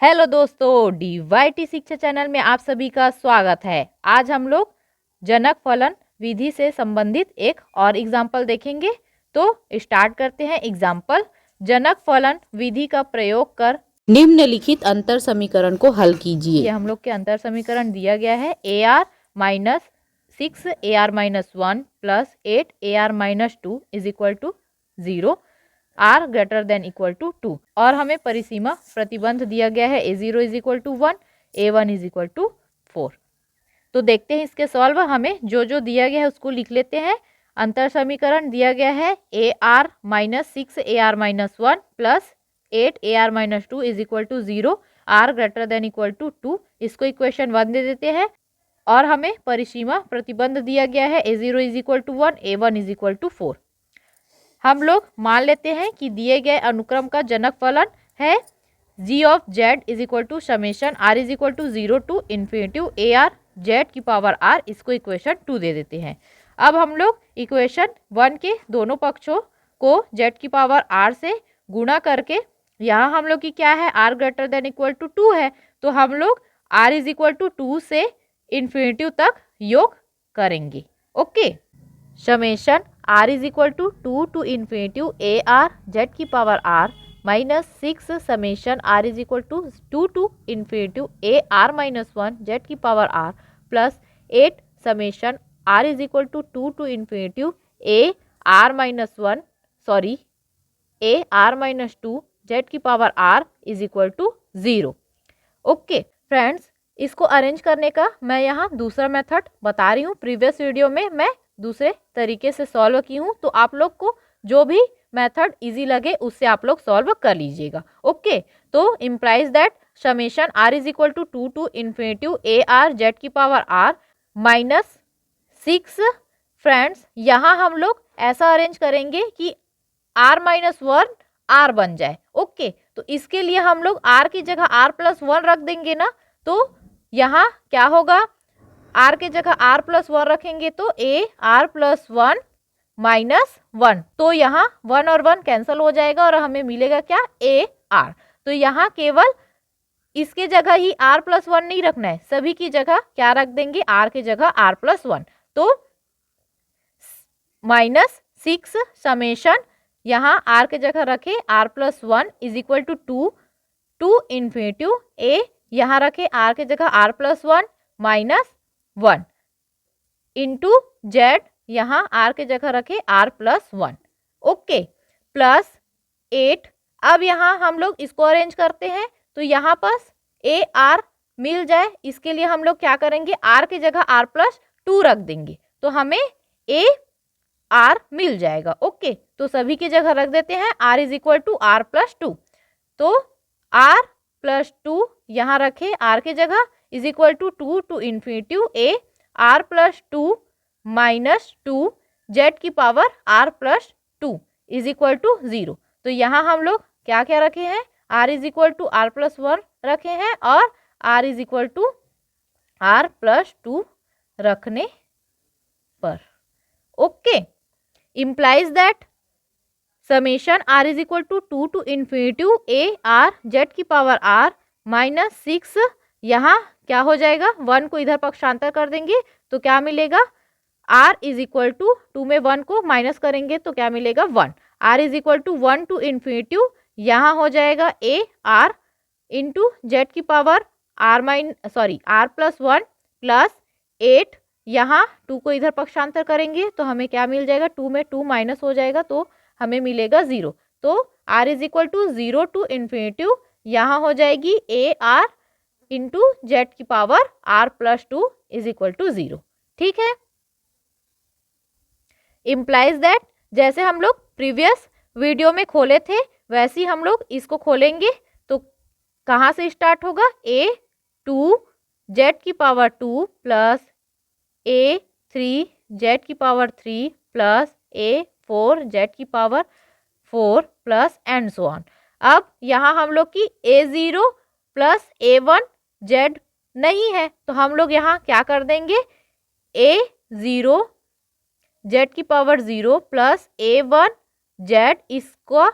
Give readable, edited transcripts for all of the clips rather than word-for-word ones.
Hello दोस्तों, डीवाईटी शिक्षा channel में आप सभी का स्वागत है। आज हम लोग जनक फलन विधि से संबंधित एक और एग्जाम्पल देखेंगे। तो स्टार्ट करते हैं एग्जाम्पल। जनक फलन विधि का प्रयोग कर निम्नलिखित अंतर समीकरण को हल कीजिए। ये हम लोग के अंतर समीकरण दिया गया है। AR-6 AR-1 plus 8 AR-2 is equal to 0, r greater than equal to 2 और हमें परिसीमा प्रतिबंध दिया गया है A0 is equal to 1, A1 is equal to 4। तो देखते हैं इसके सॉल्व। हमें जो जो दिया गया है उसको लिख लेते हैं। अंतर समीकरण दिया गया है AR-6 AR-1 plus 8 AR-2 is equal to 0, r greater than equal to 2। इसको इक्वेशन 1 दे देते हैं और हमें परिसीमा प्रतिबंध दिया गया है A0 is equal to 1, A1 is equal to 4। हम लोग मान लेते हैं कि दिए गए अनुक्रम का जनक फलन है g of z is equal to summation r is equal to 0 to infinitive AR z की पावर r। इसको इक्वेशन 2 दे देते हैं। अब हम लोग इक्वेशन 1 के दोनों पक्षों को z की पावर r से गुणा करके, यहाँ हम लोग की क्या है, r greater than equal to 2 है, तो हम लोग r इज इक्वल टू 2 से इन्फिनिटिव तक योग करेंगे। Okay, summation r is equal to 2 to infinitive AR z की power r minus 6 summation r is equal to 2 to infinitive AR-1 z की power r plus 8 summation r is equal to 2 to infinitive AR-2 z की power r is equal to 0। Okay friends, इसको arrange करने का मैं यहाँ दूसरा method बता रही हूँ। प्रीवियस वीडियो में मैं दूसरे तरीके से सॉल्व की हूँ, तो आप लोग को जो भी मेथड इजी लगे उससे आप लोग सॉल्व कर लीजिएगा। ओके, तो implies that summation r is equal to 2 to infinitive AR z की पावर r माइनस 6। फ्रेंड्स, यहाँ हम लोग ऐसा अरेंज करेंगे कि r-1 r बन जाए। ओके, तो इसके लिए हम लोग r की जगह r+1 रख देंगे ना, तो यहाँ क्या होगा, r के जगह r+1 रखेंगे तो AR+1 माइनस 1, तो यहाँ 1 और 1 कैंसिल हो जाएगा और हमें मिलेगा क्या, AR। तो यहाँ केवल इसके जगह ही r+1 नहीं रखना है, सभी की जगह क्या रख देंगे, r के जगह r+1। तो माइनस 6 समेशन यहाँ r के जगह रखे r+1 is equal to 2 to infinitive a, यहाँ रखे r के जगह r+1 माइनस 1 इंटू z, यहाँ r के जगह रखे r+1। Okay, plus 8। अब यहाँ हम लोग इसको अरेंज करते हैं तो यहाँ पास AR मिल जाए, इसके लिए हम लोग क्या करेंगे, r के जगह r+2 रख देंगे तो हमें AR मिल जाएगा। ओके, तो सभी की जगह रख देते हैं r is equal to r+2, तो r+2 यहाँ रखे r के जगह is equal to 2 to infinitive AR+2 minus 2 z की power r+2 is equal to 0। तो यहाँ हम लोग क्या क्या रखे हैं, r is equal to r+1 रखे हैं और r is equal to r+2 रखने पर okay, implies that summation r is equal to 2 to infinitive AR z की पावर r माइनस 6, यहाँ क्या हो जाएगा, 1 को इधर पक्षांतर कर देंगे तो क्या मिलेगा, r इज इक्वल टू 2 में 1 को माइनस करेंगे तो क्या मिलेगा 1, r is equal to 1 to infinitive, यहाँ हो जाएगा AR इंटू z की पावर r+1 प्लस 8, यहाँ 2 को इधर पक्षांतर करेंगे तो हमें क्या मिल जाएगा, 2 में 2 माइनस हो जाएगा तो हमें मिलेगा 0। तो r is equal to 0 to infinitive, यहाँ हो जाएगी AR इंटू z की power r+2 is equal to 0। ठीक है, इम्प्लाइज दैट जैसे हम लोग प्रीवियस वीडियो में खोले थे वैसे ही हम लोग इसको खोलेंगे। तो कहाँ से स्टार्ट होगा, A2 z की पावर 2 प्लस A3 z की पावर 3 प्लस A4 z की power 4 plus and so on. अब यहाँ हम लोग की A0 प्लस A1 z नहीं है तो हम लोग यहाँ क्या कर देंगे, A0 z की पावर 0 प्लस A1 z इसको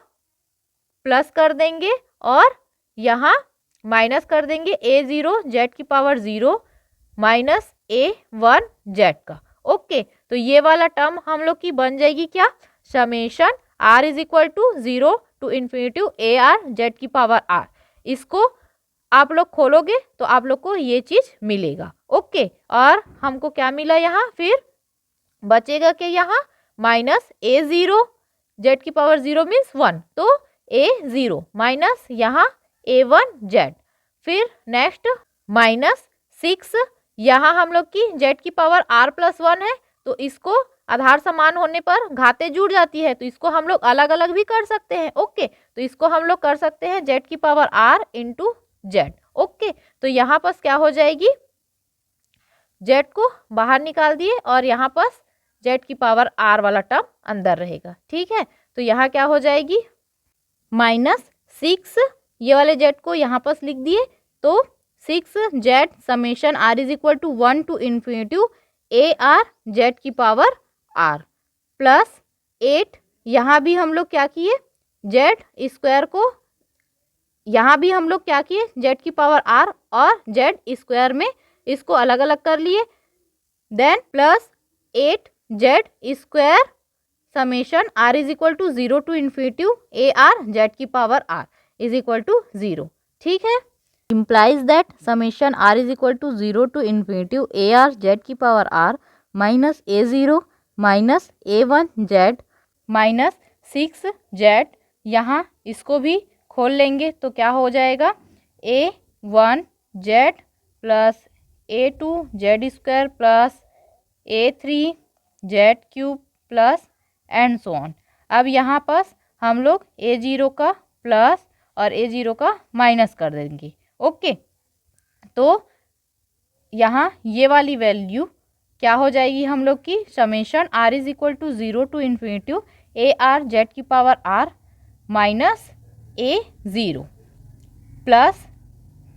प्लस कर देंगे और यहाँ माइनस कर देंगे a0 जेड की पावर 0 माइनस a1 जेड का। ओके, तो ये वाला टर्म हम लोग की बन जाएगी क्या, summation r is equal to 0 to infinity A R Z की पावर r। इसको आप लोग खोलोगे तो आप लोग को ये चीज मिलेगा। ओके, और हमको क्या मिला यहाँ, फिर बचेगा कि यहाँ माइनस a0 जेड की पावर 0 मीन्स 1, तो a0 माइनस यहाँ a1 जेड। फिर नेक्स्ट माइनस 6, यहाँ हम लोग की जेड की पावर r+1 है, तो इसको आधार समान होने पर घाते जुड़ जाती है, तो इसको हम लोग अलग अलग भी कर सकते हैं। ओके, तो इसको हम लोग कर सकते हैं जेड की power r into Z. Okay, तो यहाँ पर क्या हो जाएगी, जेड को बाहर निकाल दिए और यहाँ पर जेड की पावर r वाला टर्म अंदर रहेगा। ठीक है, तो यहाँ क्या हो जाएगी -6, ये वाले जेड को यहाँ पर लिख दिए, तो 6 Z summation r is equal to 1 to infinity A R Z की पावर r प्लस 8, यहाँ भी हम लोग क्या किए, जेड स्क्वायर को यहाँ भी हम लोग क्या किए, जेड की पावर r और जेड स्क्वायर में इसको अलग अलग कर लिए, then plus 8 Z square summation r is equal to 0 to infinity A R Z की power r is equal to 0। ठीक है, implies that summation r is equal to 0 to infinity a r z की power r minus a0 minus a1 z minus 6 z। यहाँ इसको भी खोल लेंगे तो क्या हो जाएगा, a1 z plus a2 z square plus a3 z cube plus and so on. अब यहाँ पर हम लोग a0 का प्लस और a0 का माइनस कर देंगे। ओके, तो यहाँ ये वाली वैल्यू क्या हो जाएगी हम लोग की, summation r is equal to 0 to infinity A R Z की power r minus a0 plus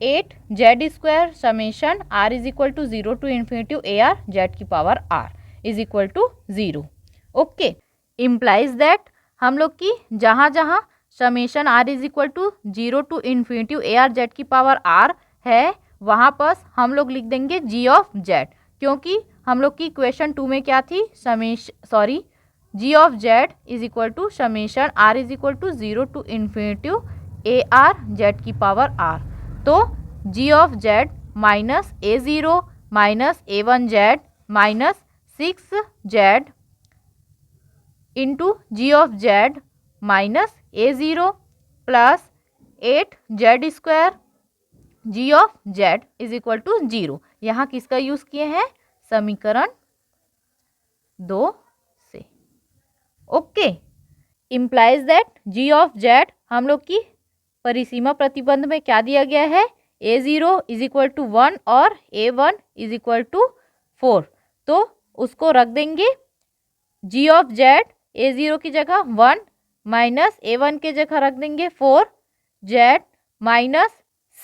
8 Z square summation r is equal to 0 to infinity A R Z की power r is equal to 0। Okay, implies that हम लोग की जहाँ जहाँ summation r is equal to 0 to infinity A R Z की power r है, वहाँ पर हम लोग लिख देंगे g ऑफ z, क्योंकि हम लोग की इक्वेशन 2 में क्या थी, g of z is equal to summation r is equal to 0 to infinity A R Z की पावर r। तो g of z minus a0 minus a1 Z minus 6 Z into G of Z minus a0 plus 8 Z square G of Z is equal to 0। यहाँ किसका use किए हैं, समीकरण 2 से। Okay, implies that G of Z हम लोग की परिसीमा प्रतिबंध में क्या दिया गया है, a0 इज इक्वल टू 1 और a1 इज इक्वल टू 4, तो उसको रख देंगे जी ऑफ जेड a0 की जगह 1 माइनस a1 की जगह रख देंगे 4 जेड माइनस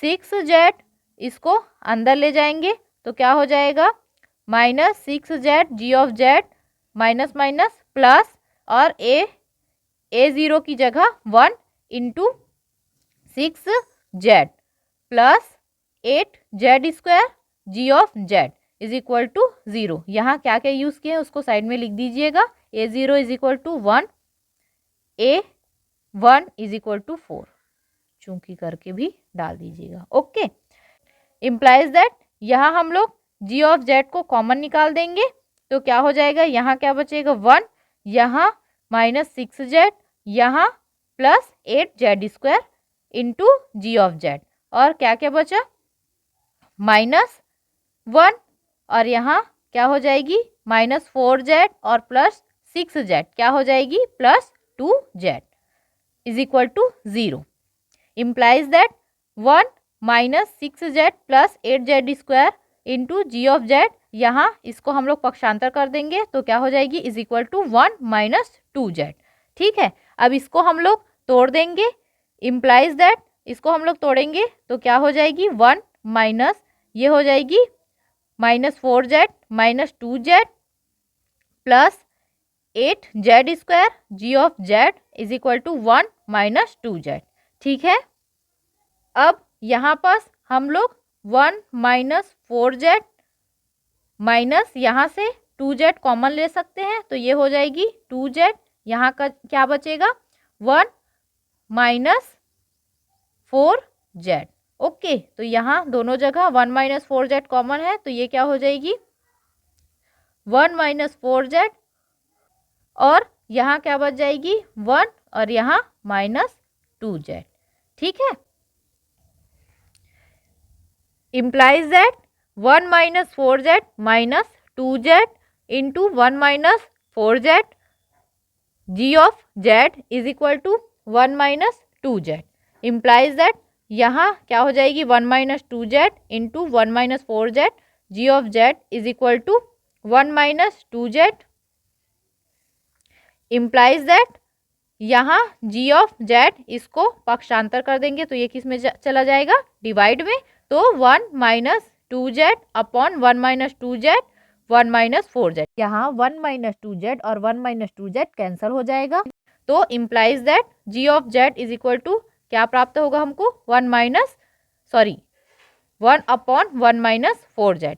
6 जेड, इसको अंदर ले जाएंगे तो क्या हो जाएगा minus 6 Z G of Z minus minus plus और a0 की जगह 1 into 6 Z plus 8 Z square G of Z is equal to 0। यहाँ क्या क्या यूज़ किए हैं उसको साइड में लिख दीजिएगा, a0 is equal to 1, a1 is equal to 4 चूंकि करके भी डाल दीजिएगा। ओके, इम्प्लाइज दैट यहाँ हम लोग जी ऑफ जेड को कॉमन निकाल देंगे तो क्या हो जाएगा, यहाँ क्या बचेगा 1, यहाँ माइनस 6 जेड, यहाँ plus 8 Z square into G of Z, और क्या क्या बचा -1, और यहाँ क्या हो जाएगी -4 जेड और प्लस 6 जेड क्या हो जाएगी +2 Z is equal to 0। Implies that 1 -6 Z plus 8 Z square into G of Z, यहाँ इसको हम लोग पक्षांतर कर देंगे तो क्या हो जाएगी इज इक्वल टू 1 -2 जेड। ठीक है, अब इसको हम लोग तोड़ देंगे, इम्प्लाइज दैट इसको हम लोग तोड़ेंगे तो क्या हो जाएगी 1 माइनस ये हो जाएगी -4 Z -2 Z plus 8 Z square G of Z is equal to 1 -2 Z. ठीक है, अब यहाँ पास हम लोग 1 माइनस 4z माइनस यहाँ से 2z कॉमन ले सकते हैं, तो ये हो जाएगी 2z। यहाँ का क्या बचेगा 1 माइनस 4z। ओके, तो यहाँ दोनों जगह 1 माइनस 4z कॉमन है, तो ये क्या हो जाएगी 1 माइनस 4z, और यहाँ क्या बच जाएगी 1 और यहाँ माइनस 2z। ठीक है, implies that 1 minus 4z minus 2z into 1 minus 4z g of z is equal to 1 minus 2z। implies that यहाँ क्या हो जाएगी 1 minus 2z into 1 minus 4z g of z is equal to 1 minus 2z। implies that यहाँ g of z इसको पक्षांतर कर देंगे तो ये किस में चला जाएगा डिवाइड में, तो 1 minus 2z upon 1 minus 2z 1 minus 4z। यहाँ 1 माइनस 2z और 1 माइनस 2z कैंसिल हो जाएगा, तो implies that g of z is equal to क्या प्राप्त होगा हमको 1 upon 1 minus 4z।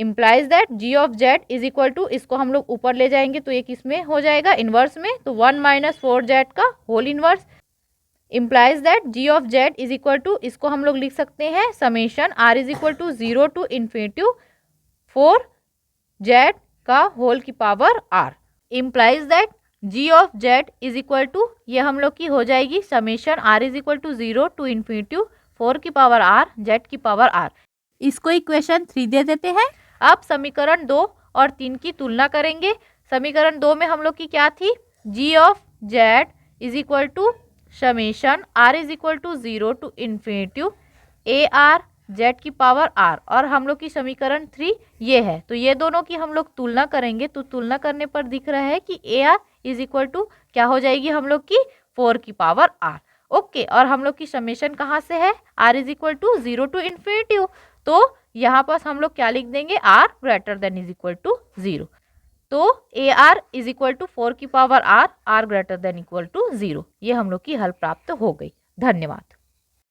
Implies that g of z is equal to, इसको हम लोग ऊपर ले जाएंगे तो ये किस में हो जाएगा इनवर्स में, तो 1 माइनस 4z का whole inverse. Implies that g of z is equal to, इसको हम लोग लिख सकते हैं summation r is equal to 0 to infinity 4z का होल की power r। Implies that g of z is equal to, ये हम लोग की हो जाएगी summation r is equal to 0 to infinity 4 की पावर r z की पावर r। इसको इक्वेशन 3 दे देते हैं। अब समीकरण 2 और 3 की तुलना करेंगे। समीकरण 2 में हम लोग की क्या थी, g of z is equal to summation r is equal to 0 to infinity ar z की पावर r, और हम लोग की समीकरण 3 ये है। तो ये दोनों की हम लोग तुलना करेंगे, तो तुलना करने पर दिख रहा है कि ar इज इक्वल टू क्या हो जाएगी हम लोग की 4 की पावर r। ओके, और हम लोग की समेशन कहाँ से है, r is equal to 0 to infinity, तो यहाँ पास हम लोग क्या लिख देंगे r greater than is equal to 0। तो ar इज इक्वल टू 4 की power r greater than equal to 0, ये हम लोग की हल प्राप्त हो गई। धन्यवाद।